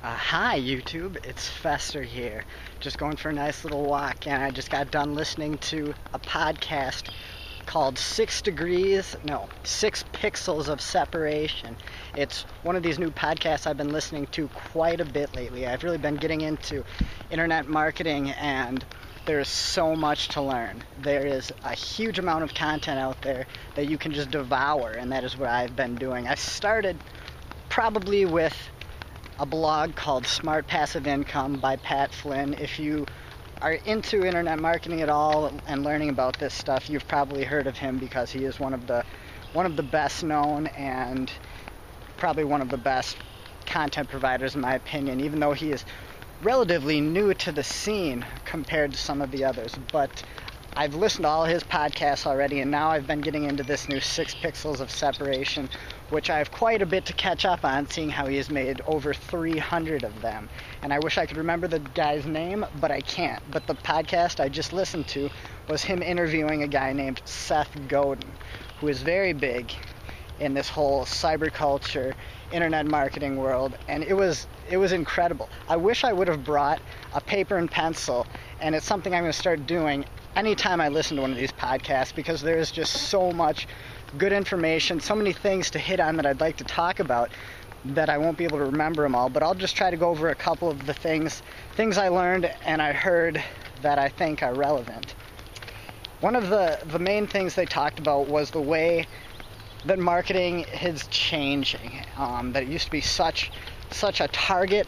Hi YouTube, it's Fester here. Just going for a nice little walk, and I just got done listening to a podcast called 6 Pixels of Separation. It's one of these new podcasts I've been listening to quite a bit lately. I've really been getting into internet marketing, and there's so much to learn. There is a huge amount of content out there that you can just devour, and that is what I've been doing. I started probably with a blog called Smart Passive Income by Pat Flynn. If you are into internet marketing at all and learning about this stuff, you've probably heard of him because he is one of the best known and probably one of the best content providers in my opinion, even though he is relatively new to the scene compared to some of the others. But I've listened to all his podcasts already, and now I've been getting into this new 6 Pixels of Separation, which I have quite a bit to catch up on, seeing how he has made over 300 of them. And I wish I could remember the guy's name, but I can't. But the podcast I just listened to was him interviewing a guy named Seth Godin, who is very big in this whole cyberculture, internet marketing world, and it was incredible. I wish I would have brought a paper and pencil, and it's something I'm going to start doing anytime I listen to one of these podcasts, because there is just so much good information, so many things to hit on that I'd like to talk about that I won't be able to remember them all, but I'll just try to go over a couple of the things I learned and I heard that I think are relevant. One of the main things they talked about was the way that marketing is changing, that it used to be such a target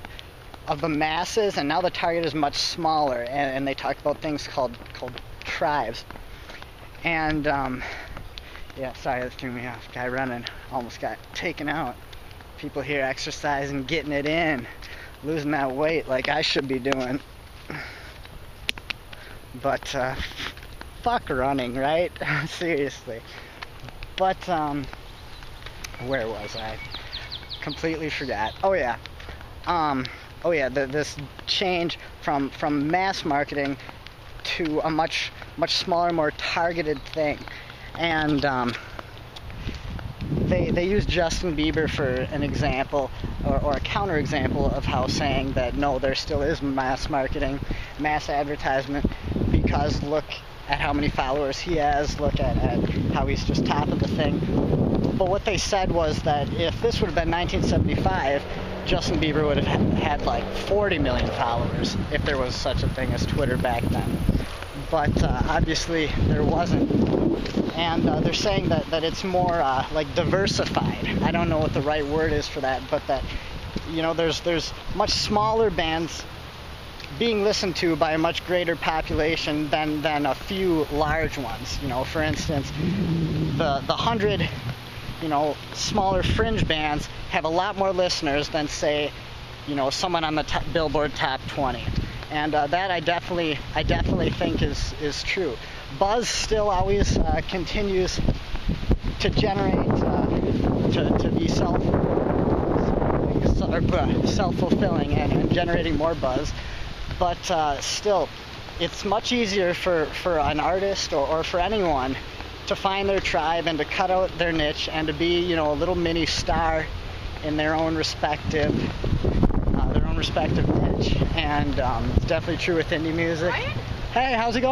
of the masses, and now the target is much smaller, and they talked about things called tribes. And yeah, sorry, that threw me off. Guy running almost got taken out. People here exercising, getting it in, losing that weight like I should be doing. But fuck running, right? Seriously. But where was I? Completely forgot. This change from mass marketing to a much smaller, more targeted thing. And they use Justin Bieber for an example, or a counterexample of how saying that no, there still is mass marketing, mass advertisement, because look at how many followers he has, look at how he's just top of the thing. But what they said was that if this would have been 1975, Justin Bieber would have had like 40 million followers, if there was such a thing as Twitter back then. But obviously there wasn't. And they're saying that it's more like diversified. I don't know what the right word is for that, but that, you know, there's much smaller bands being listened to by a much greater population than a few large ones. You know, for instance, the 100, you know, smaller fringe bands have a lot more listeners than, say, you know, someone on the Billboard Top 20. And that I definitely think is true. Buzz still always continues to generate, to be self-fulfilling and generating more buzz. But still, it's much easier for an artist or for anyone to find their tribe and to cut out their niche and to be, you know, a little mini star in their own respective niche. And it's definitely true with indie music. Hey, how's it going?